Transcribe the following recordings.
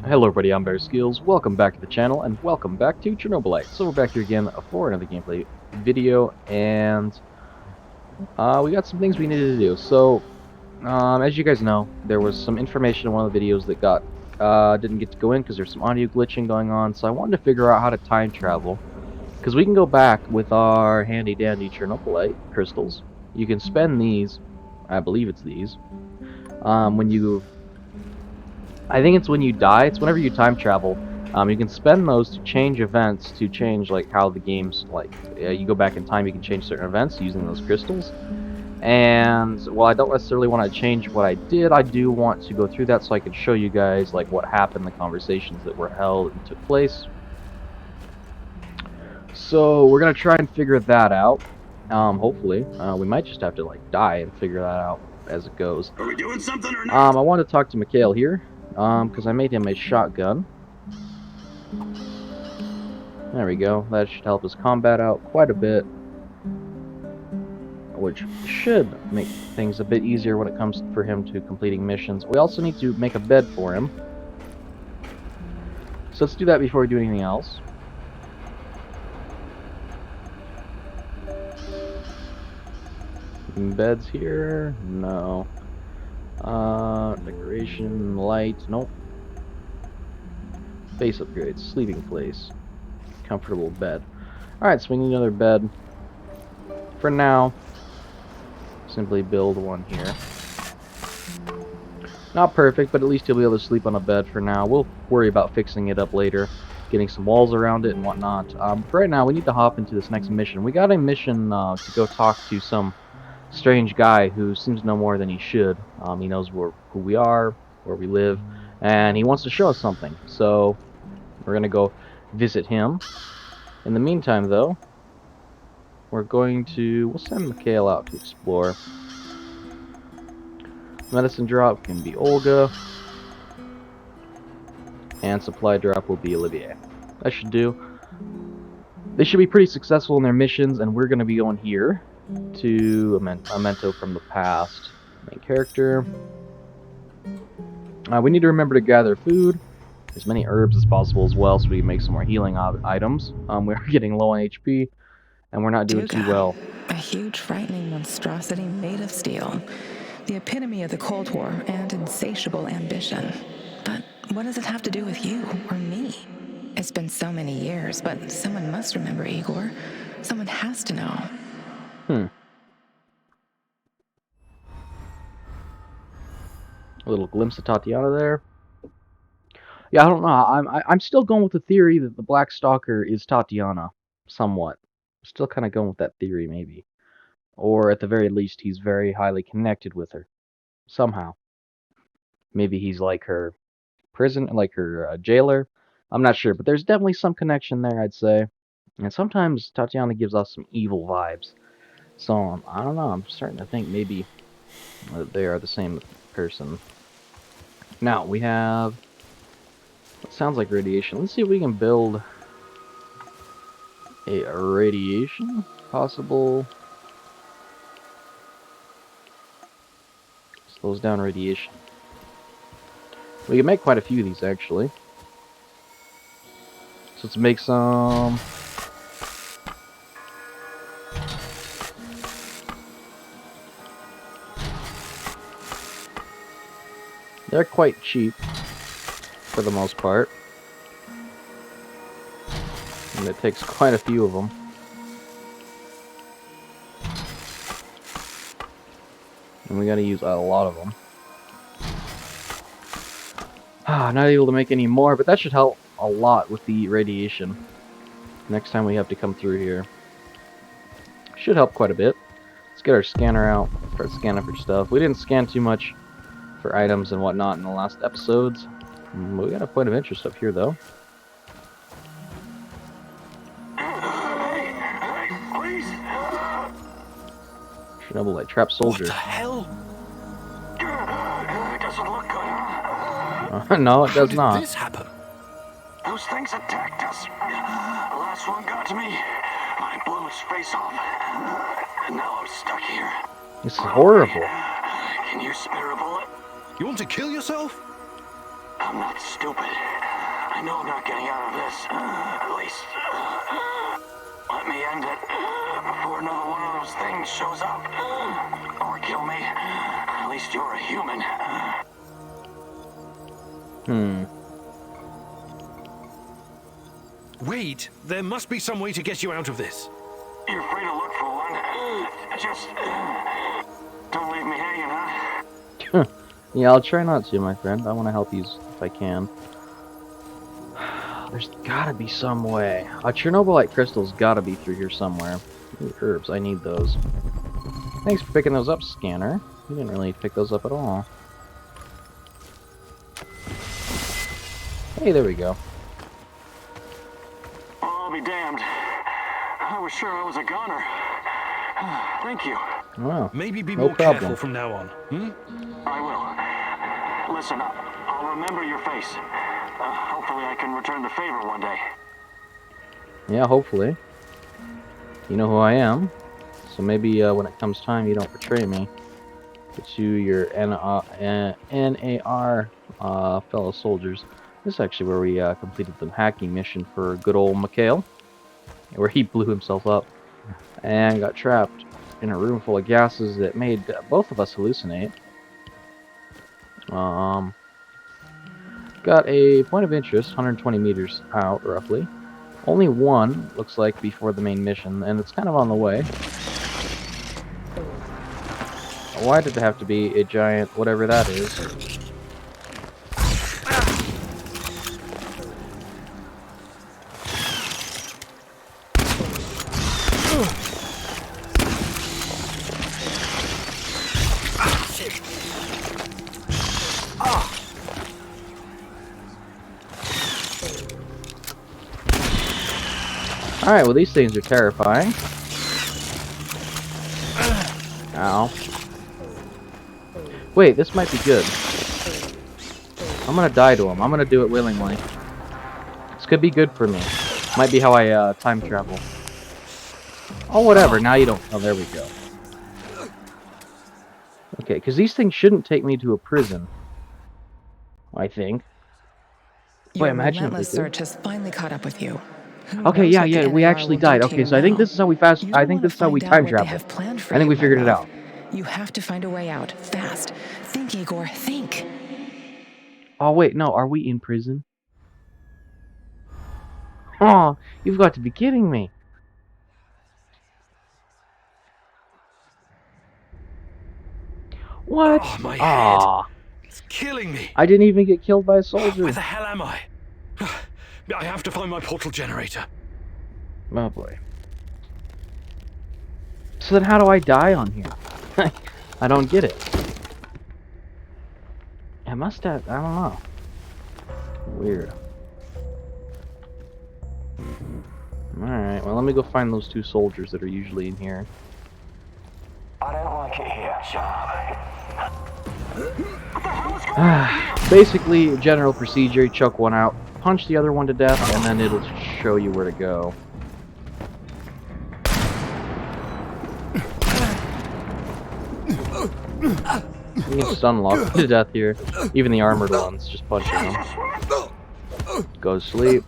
Hello everybody, I'm Bear Skills. Welcome back to the channel, and welcome back to Chernobylite. So we're back here again for another gameplay video, and we got some things we needed to do. So, as you guys know, there was some information in one of the videos that didn't get to go in because there's some audio glitching going on, so I wanted to figure out how to time travel. Because we can go back with our handy-dandy Chernobylite crystals. You can spend these, I believe it's these, when you I think it's when you die. It's whenever you time travel. You can spend those to change events, to change like how the game's like. You go back in time, you can change certain events using those crystals. And while I don't necessarily want to change what I did, I do want to go through that so I can show you guys like what happened, the conversations that were held and took place. So we're gonna try and figure that out. Hopefully, we might just have to like die and figure that out as it goes. Are we doing something or not? I want to talk to Mikhail here, because I made him a shotgun. There we go. That should help us combat out quite a bit, which should make things a bit easier when it comes for him to completing missions. We also need to make a bed for him. So let's do that before we do anything else. Beds here? No. Decoration, light, nope. Base upgrades, sleeping place, comfortable bed. Alright, so we need another bed. For now, simply build one here. Not perfect, but at least he'll be able to sleep on a bed for now. We'll worry about fixing it up later, getting some walls around it and whatnot. For right now, we need to hop into this next mission. We got a mission to go talk to some strange guy who seems to know more than he should. He knows who we are, where we live, and he wants to show us something. So we're going to go visit him. In the meantime, though, we'll send Mikhail out to explore. Medicine drop can be Olga, and supply drop will be Olivier. That should do. They should be pretty successful in their missions, and we're going to be going here to a memento from the past. Main character. We need to remember to gather food, as many herbs as possible as well, so we can make some more healing items. We're getting low on HP, and we're not doing too well. A huge, frightening monstrosity made of steel. The epitome of the Cold War and insatiable ambition. But what does it have to do with you or me? It's been so many years, but someone must remember Igor. Someone has to know. A little glimpse of Tatiana there. Yeah, I don't know. I'm still going with the theory that the Black Stalker is Tatiana, somewhat. Still kind of going with that theory, maybe. Or at the very least, he's very highly connected with her. Somehow. Maybe he's like her prison, like her jailer. I'm not sure, but there's definitely some connection there, I'd say. And sometimes Tatiana gives off some evil vibes. So, I don't know, I'm starting to think maybe they are the same person. Now, we have what sounds like radiation. Let's see if we can build a radiation possible. Slows down radiation. We can make quite a few of these actually. So let's make some. They're quite cheap for the most part. And it takes quite a few of them. And we gotta use a lot of them. Not able to make any more, but that should help a lot with the radiation. Next time we have to come through here. Should help quite a bit. Let's get our scanner out, start scanning for stuff. We didn't scan too much for items and whatnot in the last episodes. We got a point of interest up here, though. Please. Chernobylite trap soldier. What the hell? It doesn't look good. No, it does How not. did this happen? Those things attacked us. The last one got to me. I blew its face off. And now I'm stuck here. This is horrible. Can you spare a bullet? You want to kill yourself? I'm not stupid. I know I'm not getting out of this. At least, let me end it before another one of those things shows up. Or kill me. At least you're a human. Wait, there must be some way to get you out of this. You're free to look for one. Just don't leave me hanging, huh? Yeah, I'll try not to, my friend. I want to help you if I can. There's gotta be some way. A Chernobylite crystal's gotta be through here somewhere. Ooh, herbs, I need those. Thanks for picking those up, Scanner. You didn't really pick those up at all. Hey, there we go. I'll be damned. I was sure I was a goner. Thank you. Wow. Maybe be No more problem. careful from now on. I will. Listen, I'll remember your face. Hopefully I can return the favor one day. Yeah, hopefully. You know who I am. So maybe when it comes time, you don't betray me. Get you your NAR fellow soldiers. This is actually where we completed the hacking mission for good old Mikhail, where he blew himself up and got trapped in a room full of gases that made both of us hallucinate. Got a point of interest, 120 meters out, roughly. Only one, looks like, before the main mission, and it's kind of on the way. Why did it have to be a giant, whatever that is? Alright, well these things are terrifying. Ow. Wait, this might be good. I'm gonna die to him. I'm gonna do it willingly. This could be good for me. Might be how I time travel. Oh, whatever. Now you don't... Oh, there we go. Okay, because these things shouldn't take me to a prison. I think. Your Wait, imagine if relentless they did. search has finally caught up with you. Who Okay, knows yeah, what the yeah, we NAR actually will do died. to Okay, you so I think now. this is how we You don't want to find out time what they travel. have planned for I think you, we my figured it love. out. You have to find a way out, fast. Think, Igor, think. Oh, wait, no, are we in prison? Oh, you've got to be kidding me. What? Oh, my head. Ah, It's killing me. I didn't even get killed by a Where soldier. the hell am I? I have to find my portal generator. Oh boy. So then how do I die on here? I don't get it. I must have, I don't know. Weird. Alright, well let me go find those two soldiers that are usually in here. I don't like it here, Charlie. Basically, general procedure, chuck one out, punch the other one to death, and then it'll show you where to go. You can stun lock to death here. Even the armored ones, just punching them. Go to sleep.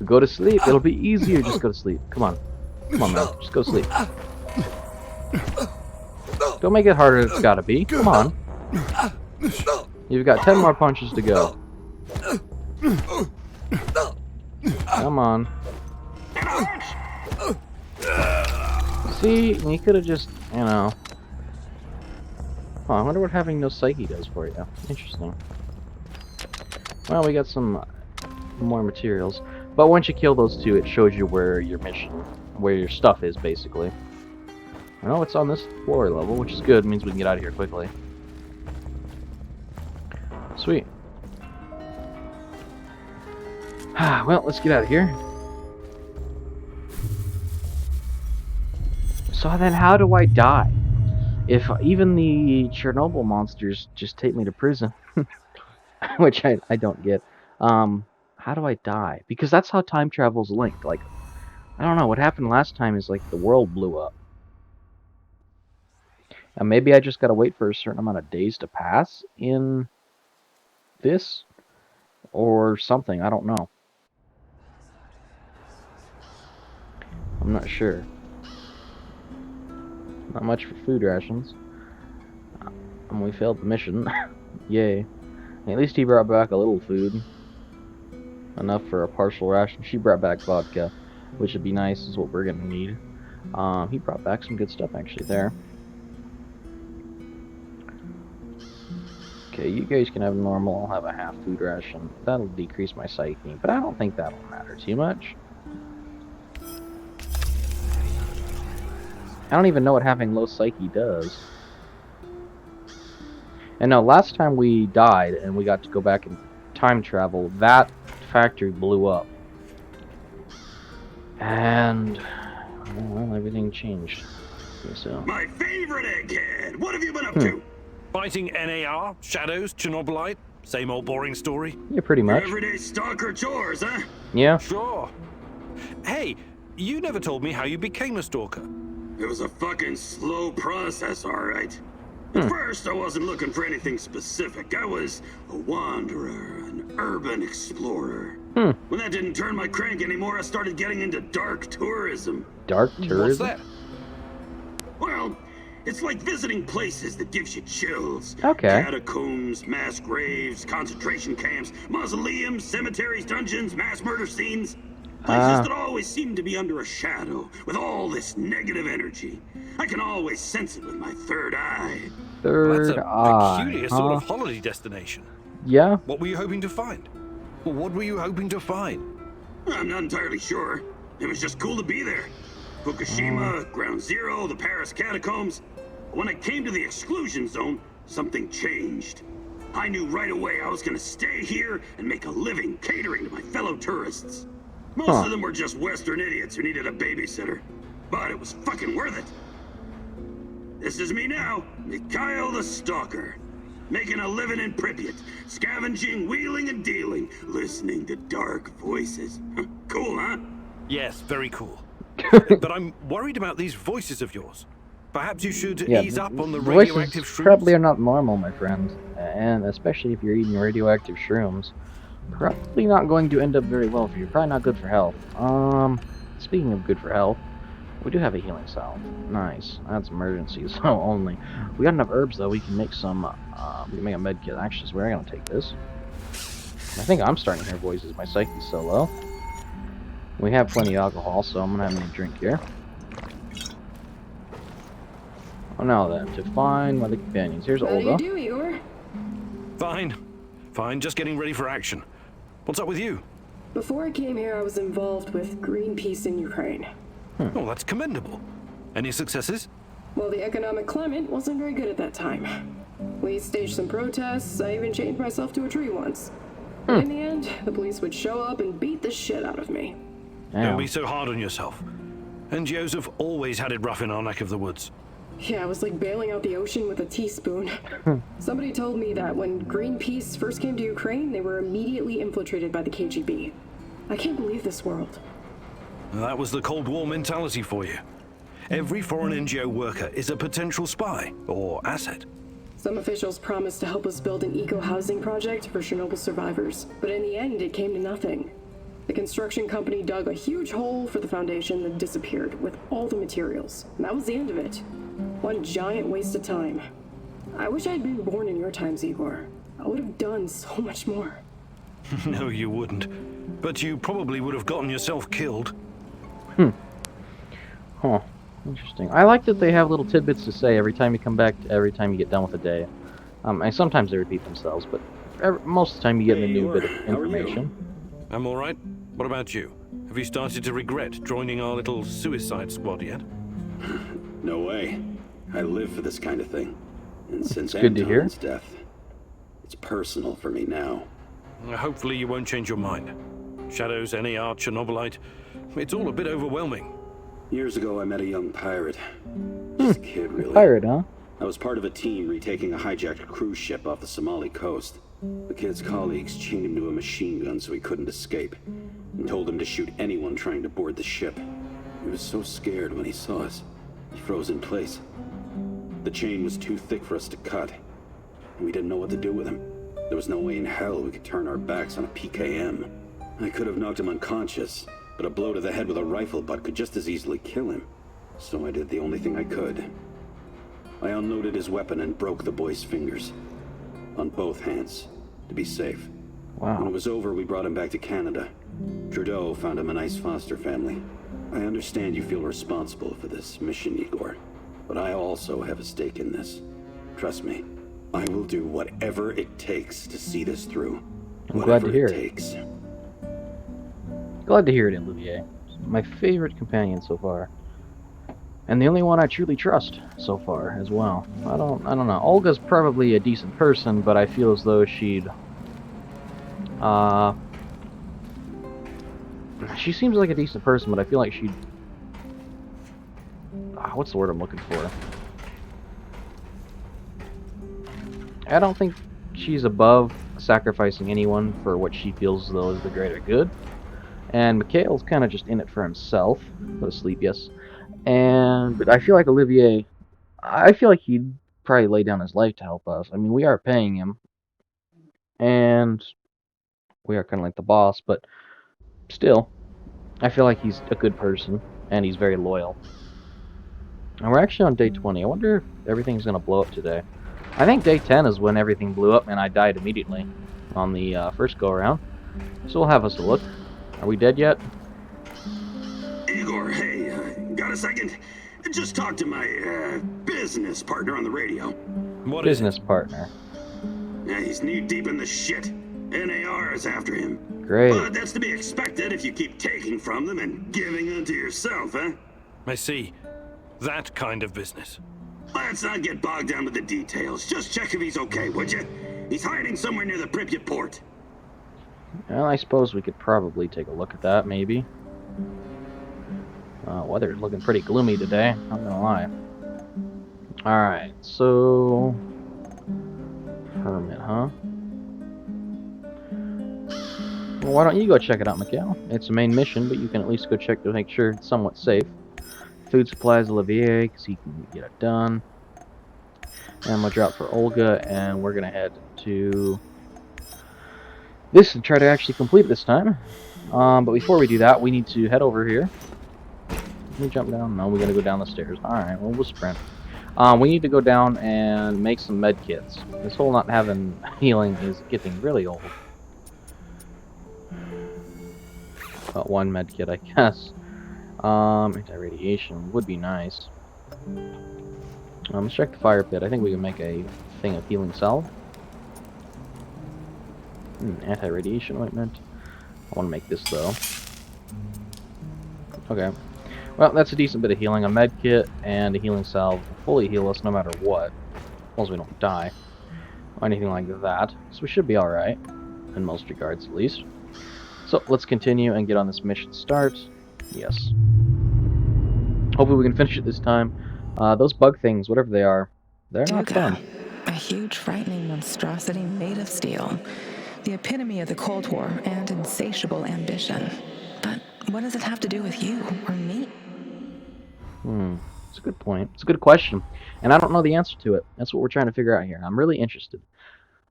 Go to sleep. It'll be easier. Just go to sleep. Come on. Come on, man. Just go to sleep. Don't make it harder than it's gotta be. Come on. You've got 10 more punches to go. Come on. See, you could have just, you know. Oh, I wonder what having no psyche does for you. Interesting. Well, we got some more materials. But once you kill those two, it shows you where your mission, where your stuff is, basically. I know it's on this floor level, which is good. It means we can get out of here quickly. Sweet. Well, let's get out of here. So then how do I die? If even the Chernobyl monsters just take me to prison, which I don't get, how do I die? Because that's how time travel's linked. Like, I don't know, what happened last time is like the world blew up. And maybe I just gotta wait for a certain amount of days to pass in this? or something. I don't know. I'm not sure. Not much for food rations. And we failed the mission. Yay. At least he brought back a little food. Enough for a partial ration. She brought back vodka, which would be nice, is what we're gonna need. He brought back some good stuff actually there. Okay, you guys can have normal. I'll have a half food ration. That'll decrease my psyche, but I don't think that'll matter too much. I don't even know what having low psyche does. And no, last time we died and we got to go back and time travel, that factory blew up. And, well, everything changed. So. My favorite egghead! What have you been up to? Fighting NAR, Shadows, Chernobylite, same old boring story? Yeah, pretty much. Your everyday stalker chores, huh? Yeah. Sure. Hey, you never told me how you became a stalker. It was a fucking slow process, alright. At first, I wasn't looking for anything specific. I was a wanderer, an urban explorer. When that didn't turn my crank anymore, I started getting into dark tourism. Dark tourism? What's that? Well, it's like visiting places that gives you chills. Okay. Catacombs, mass graves, concentration camps, mausoleums, cemeteries, dungeons, mass murder scenes. Places that always seem to be under a shadow, with all this negative energy. I can always sense it with my third eye. Third That's a eye, peculiar sort of holiday destination. Yeah? What were you hoping to find? Well, what were you hoping to find? I'm not entirely sure. It was just cool to be there. Fukushima, Ground Zero, the Paris catacombs. When I came to the exclusion zone, something changed. I knew right away I was gonna stay here and make a living catering to my fellow tourists. Most of them were just Western idiots who needed a babysitter. But it was fucking worth it. This is me now, Mikhail the Stalker. Making a living in Pripyat, scavenging, wheeling and dealing, listening to dark voices. Cool, huh? Yes, very cool. But I'm worried about these voices of yours. Perhaps you should ease up on the radioactive voices shrooms. probably are not normal, my friend. And especially if you're eating radioactive shrooms. Probably not going to end up very well for you. Probably not good for health. Speaking of good for health, we do have a healing salve. Nice. That's emergency, so only. We got enough herbs, though. We can make some, we can make a med kit. Actually, so we're gonna take this. I think I'm starting to hear voices. My psyche's so low. We have plenty of alcohol, so I'm gonna have me a drink here. Oh, now then, to find my companions. Here's Olga. How do you do, Igor? Fine. Fine, just getting ready for action. What's up with you? Before I came here, I was involved with Greenpeace in Ukraine. Oh, that's commendable. Any successes? Well, the economic climate wasn't very good at that time. We staged some protests. I even chained myself to a tree once. But in the end, the police would show up and beat the shit out of me. Don't be so hard on yourself. NGOs have always had it rough in our neck of the woods. Yeah, it was like bailing out the ocean with a teaspoon. Somebody told me that when Greenpeace first came to Ukraine, they were immediately infiltrated by the KGB. I can't believe this world. That was the Cold War mentality for you. Every foreign NGO worker is a potential spy or asset. Some officials promised to help us build an eco-housing project for Chernobyl survivors, but in the end, it came to nothing. The construction company dug a huge hole for the foundation that disappeared with all the materials. And that was the end of it. One giant waste of time. I wish I'd been born in your times, Igor. I would have done so much more. No, you wouldn't. But you probably would have gotten yourself killed. Huh. Interesting. I like that they have little tidbits to say every time you come back, every time you get done with a day. And sometimes they repeat themselves, but most of the time you get a new bit of information. I'm alright. What about you? Have you started to regret joining our little suicide squad yet? No way. I live for this kind of thing. And since good to hear. Anton's death, it's personal for me now. Hopefully you won't change your mind. Shadows, NAR, Chernobylite. It's all a bit overwhelming. Years ago, I met a young pirate. Just a kid, really. Pirate, huh? I was part of a team retaking a hijacked cruise ship off the Somali coast. The kid's colleagues chained him to a machine gun so he couldn't escape, and told him to shoot anyone trying to board the ship. He was so scared when he saw us, he froze in place. The chain was too thick for us to cut, and we didn't know what to do with him. There was no way in hell we could turn our backs on a PKM. I could have knocked him unconscious, but a blow to the head with a rifle butt could just as easily kill him. So I did the only thing I could. I unloaded his weapon and broke the boy's fingers. On both hands, to be safe. Wow. When it was over, we brought him back to Canada. Trudeau found him a nice foster family. I understand you feel responsible for this mission, Igor. But I also have a stake in this. Trust me, I will do whatever it takes to see this through. I'm glad to hear it. Takes. Glad to hear it, Olivier. My favorite companion so far. And the only one I truly trust so far as well. I don't know. Olga's probably a decent person, but I feel as though she'd she seems like a decent person, but I feel like she'd what's the word I'm looking for? I don't think she's above sacrificing anyone for what she feels as though is the greater good. And Mikhail's kind of just in it for himself. Go to sleep, yes. But I feel like Olivier, I feel like he'd probably lay down his life to help us. I mean, we are paying him, and we are kind of like the boss, but still, I feel like he's a good person, and he's very loyal. And we're actually on day 20. I wonder if everything's going to blow up today. I think day 10 is when everything blew up, and I died immediately on the first go-around. So we'll have us a look. Are we dead yet? Igor, hey, got a second? Just talk to my, business partner on the radio. What is Business partner. Yeah, he's knee-deep in the shit. NAR is after him. Great. But that's to be expected if you keep taking from them and giving unto yourself, huh? I see. That kind of business. Let's not get bogged down with the details. Just check if he's okay, would you? He's hiding somewhere near the Pripyat port. Well, I suppose we could probably take a look at that, maybe. Weather's looking pretty gloomy today, I'm not gonna lie. Alright, so... Permit, huh? Well, why don't you go check it out, Mikhail? It's a main mission, but you can at least go check to make sure it's somewhat safe. Food supplies, Olivier, because he can get it done. Ammo drop for Olga, and we're gonna head to this and try to actually complete it this time. But before we do that, we need to head over here. Can we jump down? No, we gotta go down the stairs. Alright, well, we'll sprint. We need to go down and make some med kits. This whole not having healing is getting really old. About one med kit, I guess. Anti-radiation would be nice. Let's check the fire pit. I think we can make a thing of healing salve. Anti-radiation ointment. I want to make this, though. Okay. Well, that's a decent bit of healing. A med kit and a healing salve will fully heal us no matter what. As long as we don't die. Or anything like that. So we should be alright. In most regards, at least. So, let's continue and get on this mission start. Yes. Hopefully we can finish it this time. Those bug things, whatever they are, they're not fun. A huge, frightening monstrosity made of steel. The epitome of the Cold War and insatiable ambition. But what does it have to do with you or me? It's a good point. It's a good question. And I don't know the answer to it. That's what we're trying to figure out here. I'm really interested.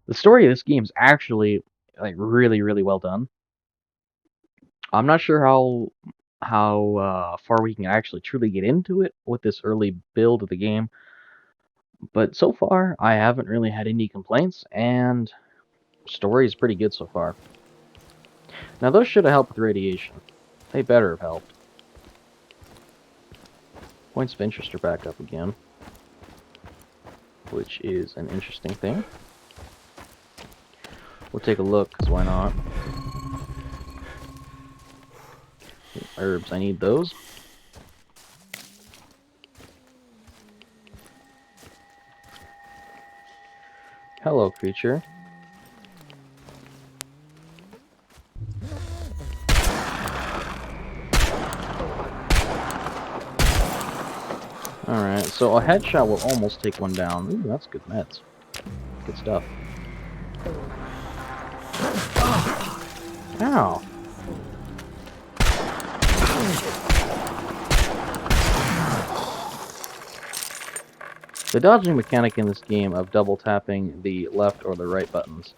The story of this game is actually, like, really, really well done. I'm not sure how far we can actually truly get into it with this early build of the game. But so far, I haven't really had any complaints, and story is pretty good so far. Now, those should have helped with radiation. They better have helped. Points of interest are back up again, which is an interesting thing. We'll take a look, because why not? Herbs, I need those. Hello, creature. Alright, so a headshot will almost take one down. Ooh, that's good meds. Good stuff. Ow! The dodging mechanic in this game of double tapping the left or the right buttons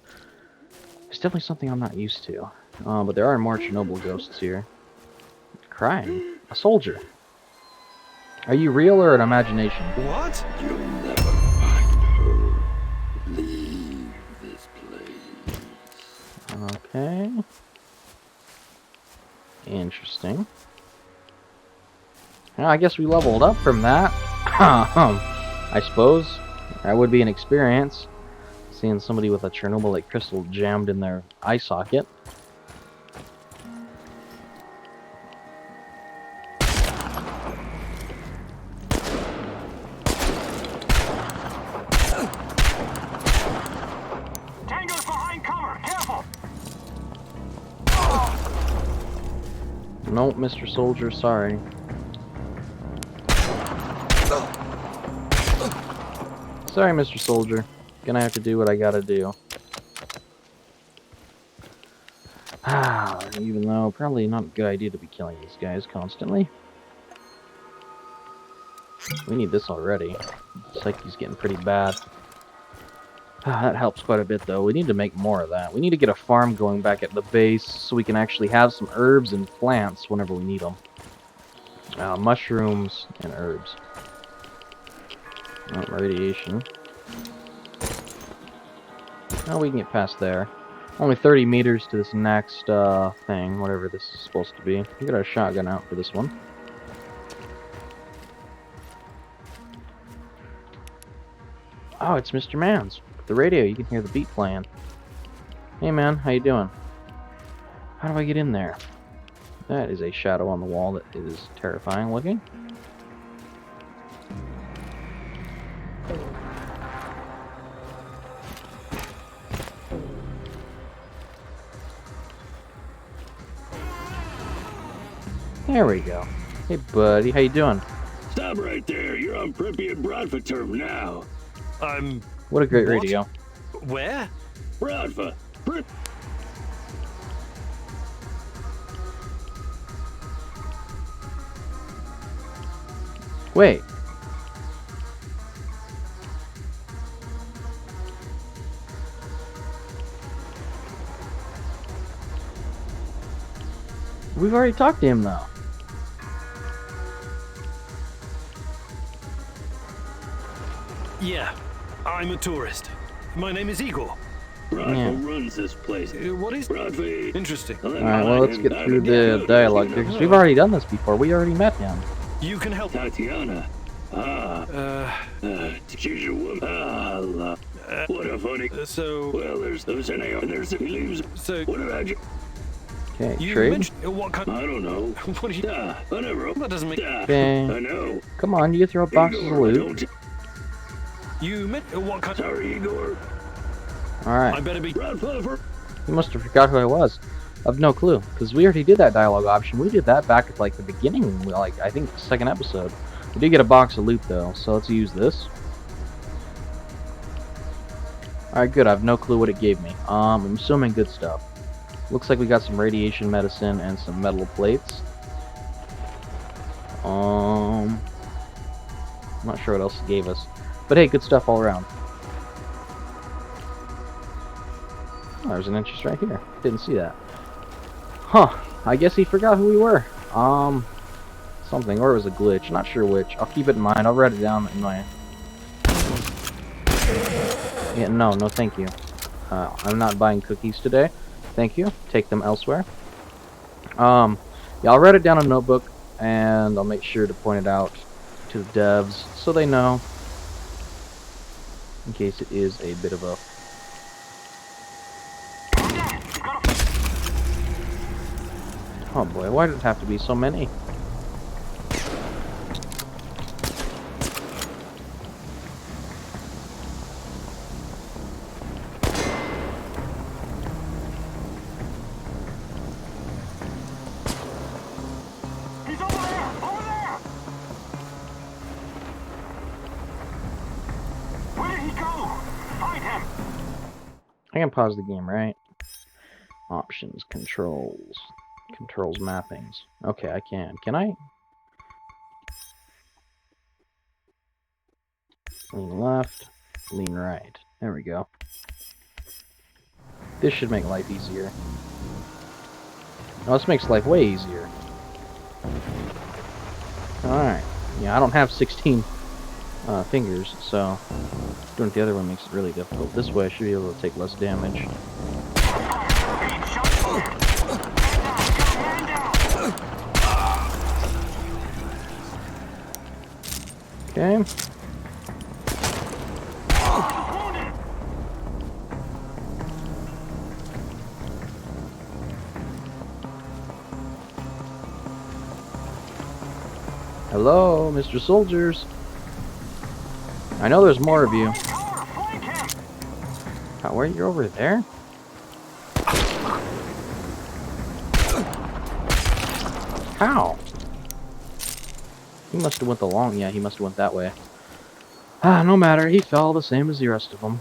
It's definitely something I'm not used to. But there are more Chernobyl ghosts here. Crying. A soldier. Are you real or an imagination? What? You'll never find her. Leave this place. Okay. Interesting. Well, I guess we leveled up from that. I suppose. That would be an experience. Seeing somebody with a Chernobylite crystal jammed in their eye socket. Tango's behind cover. Careful. Nope, Mr. Soldier, sorry. Sorry, Mr. Soldier. Gonna have to do what I gotta do. Even though probably not a good idea to be killing these guys constantly. We need this already. It's like he's getting pretty bad. That helps quite a bit though. We need to make more of that. We need to get a farm going back at the base so we can actually have some herbs and plants whenever we need them. Mushrooms and herbs. Radiation. Oh, we can get past there. Only 30 meters to this next thing, whatever this is supposed to be. We got our shotgun out for this one. Oh, it's Mr. Mans. With the radio, you can hear the beat playing. Hey man, how you doing? How do I get in there? That is a shadow on the wall that is terrifying looking. There we go. Hey buddy, how you doing? Stop right there. You're on Pripyat Brodva now. I'm... What a great What? radio. Where? Brodva. Wait. We've already talked to him though. Yeah, I'm a tourist. My name is Igor. Brodva Yeah. runs this place. What is... Brodva. Interesting. Alright, well let's get through the dialogue here, because we've already done this before. We already met him. You can help... Tatiana. She's your woman. What a funny. So... Well, there's an AR and there's he leaves. So... What about you? Okay, You trade. mentioned... What kind... I don't know. What do you... I never. That doesn't make... Okay. I know. Come on, you throw boxes of Igor, loot. don't- You meant... What kind... Sorry, Igor. I Alright. better be... Brodva. You must have forgot who I was. I've no clue, because we already did that dialogue option. We did that back at like the beginning, like I think the second episode. We did get a box of loot though, so let's use this. Alright, good. I have no clue what it gave me. I'm assuming good stuff. Looks like we got some radiation medicine and some metal plates. I'm not sure what else it gave us. But hey, good stuff all around. Oh, there's an entrance right here. Didn't see that. Huh. I guess he forgot who we were. Something. Or it was a glitch. Not sure which. I'll keep it in mind. I'll write it down in my... Yeah, no thank you. I'm not buying cookies today. Thank you. Take them elsewhere. Yeah, I'll write it down in a notebook, and I'll make sure to point it out to the devs so they know, in case it is a bit of a... Oh boy, why did it have to be so many? He's over there! Over there! Where did he go? Find him! I can pause the game, right? Options, controls, mappings. Okay, I can. Can I? Lean left, lean right. There we go. This should make life easier. No, this makes life way easier. Alright. Yeah, I don't have 16 fingers, so doing it the other one makes it really difficult. This way I should be able to take less damage. Okay. Hello, Mr. Soldiers. I know there's more of you. Where you're over there? How? He must have went the long. Yeah, he must have went that way. Ah, no matter. He fell the same as the rest of them.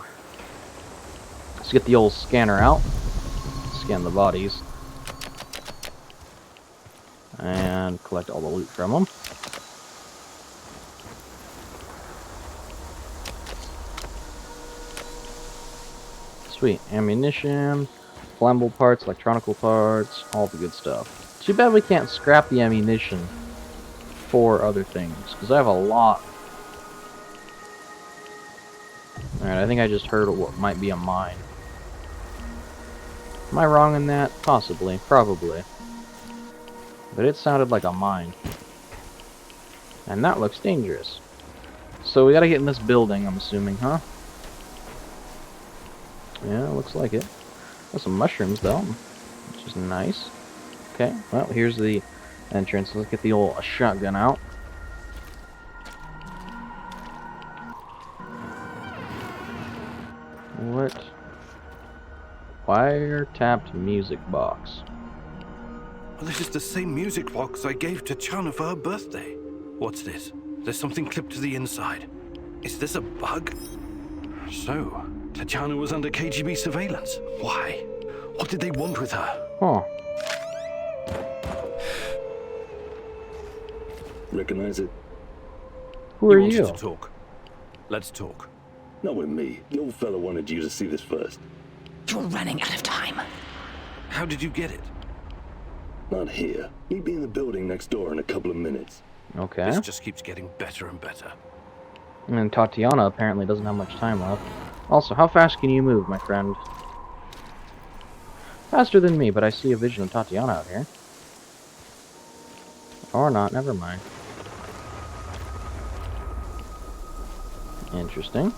Let's get the old scanner out. Scan the bodies. And collect all the loot from them. Sweet. Ammunition, flammable parts, electronical parts, all the good stuff. Too bad we can't scrap the ammunition for other things, because I have a lot. Alright, I think I just heard what might be a mine. Am I wrong in that? Possibly. Probably. But it sounded like a mine. And that looks dangerous. So we gotta get in this building, I'm assuming, huh? Yeah, looks like it. There's some mushrooms, though, which is nice. Okay, well, here's the entrance. Let's get the old shotgun out. What? Wiretapped music box. This is the same music box I gave to Chana for her birthday. What's this? There's something clipped to the inside. Is this a bug? So, Tatiana was under KGB surveillance. Why? What did they want with her? Huh. Recognize it? Who are wanted you? to talk. Let's talk. Not with me. The old fella wanted you to see this first. You're running out of time. How did you get it? Not here. Meet me in the building next door in a couple of minutes. Okay. This just keeps getting better and better. And Tatiana apparently doesn't have much time left. Also, how fast can you move, my friend? Faster than me, but I see a vision of Tatiana out here. Or not, never mind. Interesting.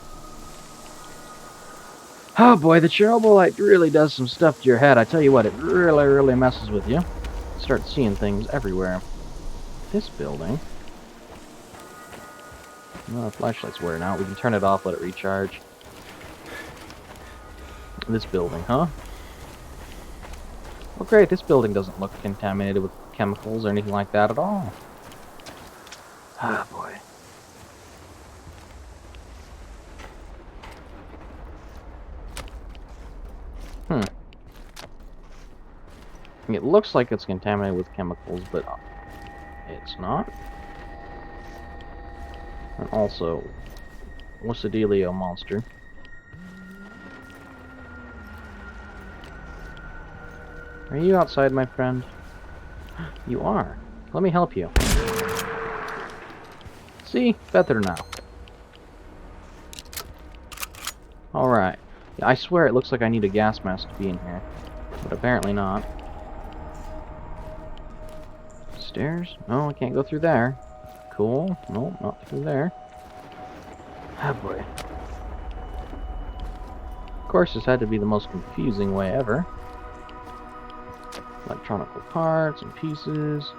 Oh boy, the Chernobylite really does some stuff to your head. I tell you what, it really messes with you. Start seeing things everywhere. This building. No, the flashlight's wearing out. We can turn it off, let it recharge. This building, huh? Well, great. This building doesn't look contaminated with chemicals or anything like that at all. Ah, boy. It looks like it's contaminated with chemicals, but it's not. And also, what's the dealio, monster? Are you outside, my friend? You are. Let me help you. See? Better now. Alright. Yeah, I swear it looks like I need a gas mask to be in here. But apparently not. Stairs? No, I can't go through there. Cool. No, not through there. Ah, boy. Of course, this had to be the most confusing way ever. Electronical parts and pieces.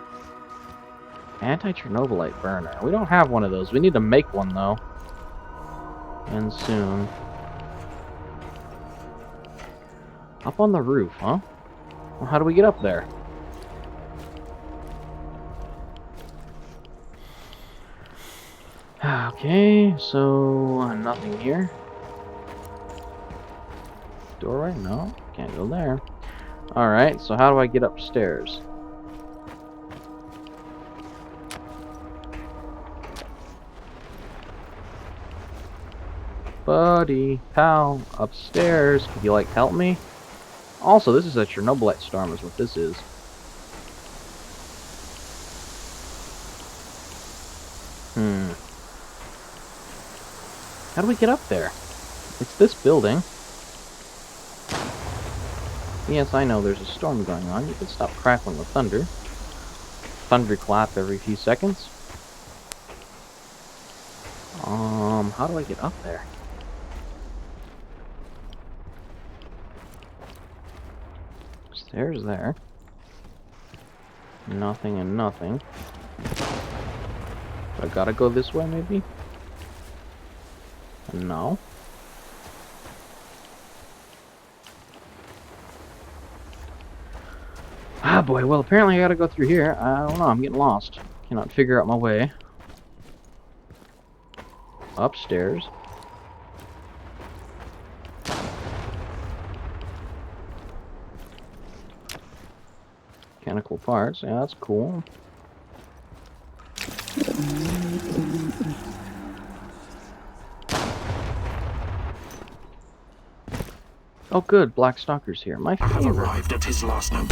Anti-Chernobylite burner. We don't have one of those. We need to make one, though. And soon. Up on the roof, huh? Well, how do we get up there? Okay, so nothing here. Doorway? No, can't go there. Alright, so how do I get upstairs? Buddy, pal, upstairs. Could you, like, help me? Also, this is a Chernobylite storm is what this is. How do we get up there? It's this building. Yes, I know there's a storm going on. You can stop crackling with thunder. Thunderclap every few seconds. How do I get up there? Stairs there. Nothing and nothing. I gotta go this way, maybe? No. Ah, boy. Well, apparently I gotta go through here. I don't know. I'm getting lost. Cannot figure out my way. Upstairs. Mechanical parts. Yeah, that's cool. Oh, good. Black Stalker's here. My I have favorite. arrived at his last note.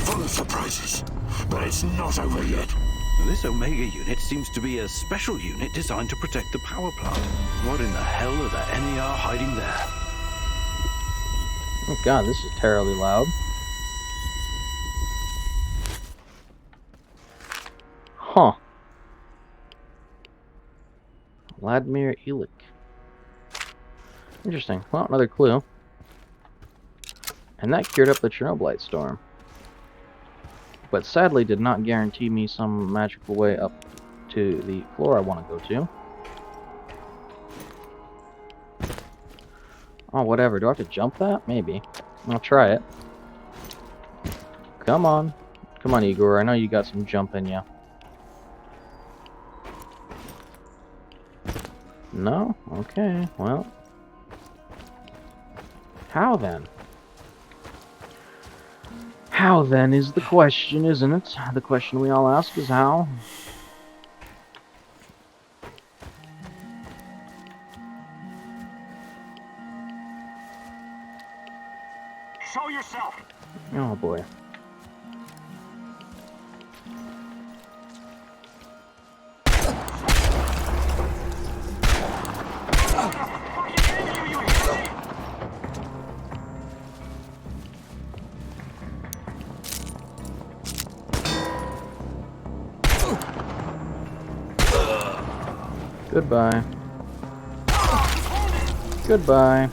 Full of surprises, but it's not over yet. This Omega unit seems to be a special unit designed to protect the power plant. What in the hell are the NER hiding there? Oh god, this is terribly loud. Huh. Vladimir Ilik. Interesting. Well, another clue. And that cured up the Chernobylite storm. But sadly did not guarantee me some magical way up to the floor I want to go to. Oh, whatever. Do I have to jump that? Maybe. I'll try it. Come on. Come on, Igor. I know you got some jump in you. No? Okay, well. How then? How then is the question, isn't it? The question we all ask is how. Show yourself! Oh boy. Goodbye. Goodbye.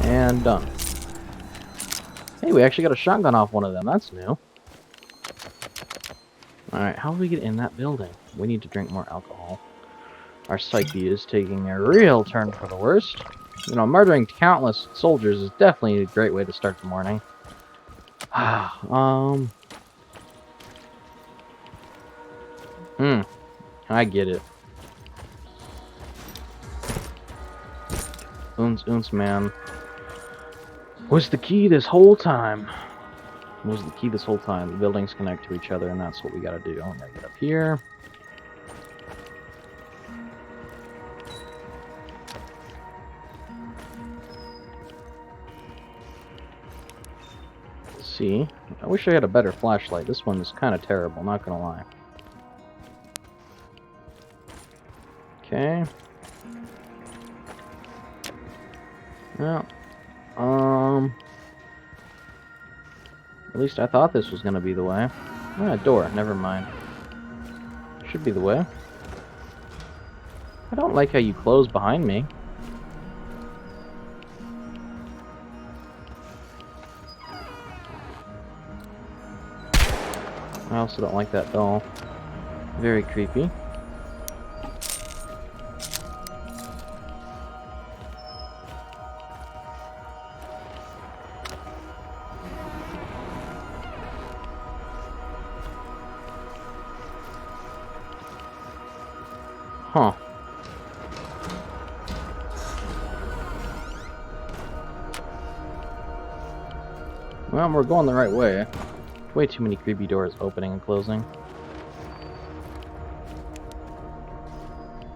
And done. Hey, we actually got a shotgun off one of them. That's new. Alright, how do we get in that building? We need to drink more alcohol. Our psyche is taking a real turn for the worst. You know, murdering countless soldiers is definitely a great way to start the morning. I get it. Oons, man. Was the key this whole time? Was the key this whole time? The buildings connect to each other, and that's what we gotta do. I'm gonna get up here. Let's see. I wish I had a better flashlight. This one is kind of terrible, not gonna lie. Okay. Well, at least I thought this was gonna be the way. Ah, door, never mind. Should be the way. I don't like how you close behind me. I also don't like that doll. Very creepy. Huh. Well, we're going the right way. Way too many creepy doors opening and closing.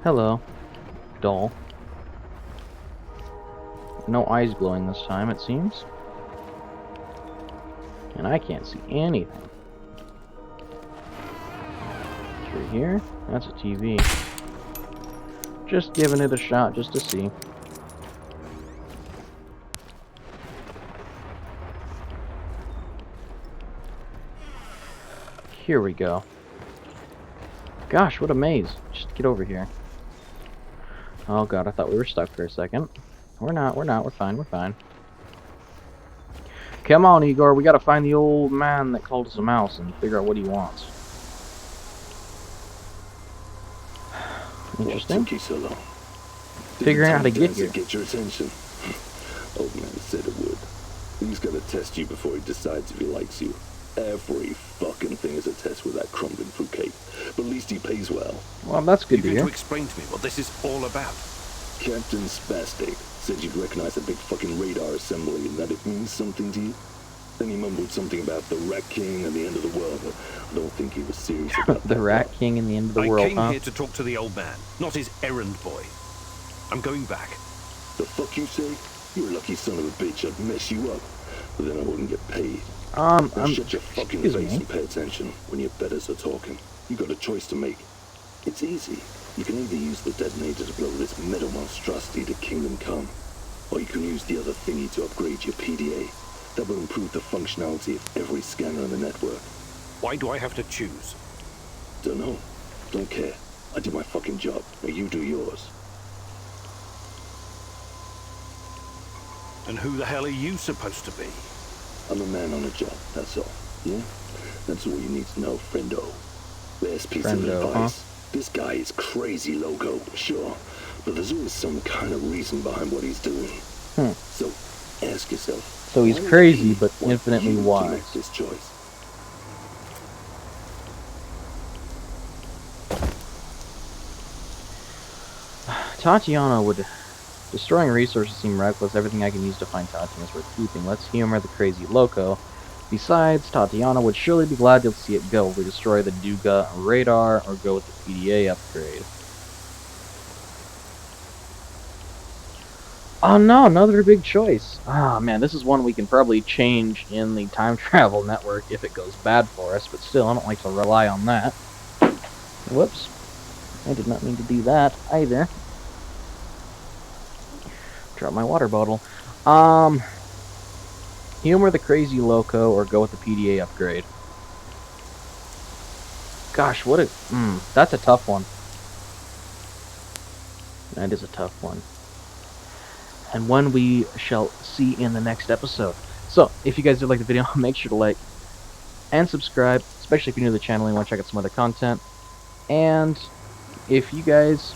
Hello, doll. No eyes glowing this time, it seems. And I can't see anything. Through here? That's a TV. Just giving it a shot just to see. Here we go. Gosh, what a maze. Just get over here. Oh god, I thought we were stuck for a second. We're not, we're fine, we're fine. Come on, Igor, we gotta find the old man that called us a mouse and figure out what he wants. Interesting. What took you so long? Figuring out how to get here. Get your attention. Old man said it would. He's gonna test you before he decides if he likes you. Every fucking thing is a test with that crumbling fruitcake. But at least he pays well. Well, that's good You to going hear. to explain to me what this is all about? Captain Spastic said you'd recognize a big fucking radar assembly and that it means something to you. Then he mumbled something about the Rat King and the end of the world, but I don't think he was serious about The that Rat part. King and the end of the I world, came huh? here to talk to the old man, not his errand boy. I'm going back. The fuck you say? You're a lucky son of a bitch. I'd mess you up. But then I wouldn't get paid. Now shut your fucking excuse face me. and pay attention when your betters are talking. You got a choice to make. It's easy. You can either use the detonator to blow this metal monstrosity to Kingdom Come, or you can use the other thingy to upgrade your PDA. That will improve the functionality of every scanner on the network. Why do I have to choose? Don't know. Don't care. I did my fucking job. Now you do yours. And who the hell are you supposed to be? I'm a man on a job, that's all. Yeah? That's all you need to know, friendo. Best piece of Friendo, advice. This guy is crazy loco, sure. But there's always some kind of reason behind what he's doing. So, ask yourself. So he's why would crazy, he but want infinitely you to wise. make this choice? Tatiana would... Destroying resources seem reckless. Everything I can use to find Tatiana is worth keeping. Let's humor the crazy loco. Besides, Tatiana would surely be glad to see it go. We destroy the Duga radar or go with the PDA upgrade. Oh no, another big choice. Ah man, this is one we can probably change in the time travel network if it goes bad for us, but still, I don't like to rely on that. Whoops. I did not mean to do that either. Drop my water bottle. Humor the crazy loco or go with the PDA upgrade. Gosh, what a... that's a tough one. That is a tough one. And one we shall see in the next episode. So, if you guys did like the video, make sure to like and subscribe, especially if you're new to the channel and want to check out some other content. And if you guys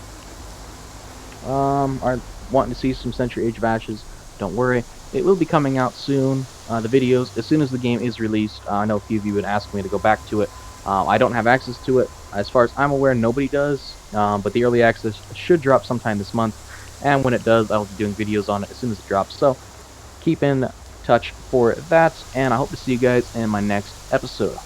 are wanting to see some Century Age batches, don't worry. It will be coming out soon, the videos, as soon as the game is released. I know a few of you would ask me to go back to it. I don't have access to it. As far as I'm aware, nobody does. But the early access should drop sometime this month. And when it does, I'll be doing videos on it as soon as it drops. So, keep in touch for that. And I hope to see you guys in my next episode.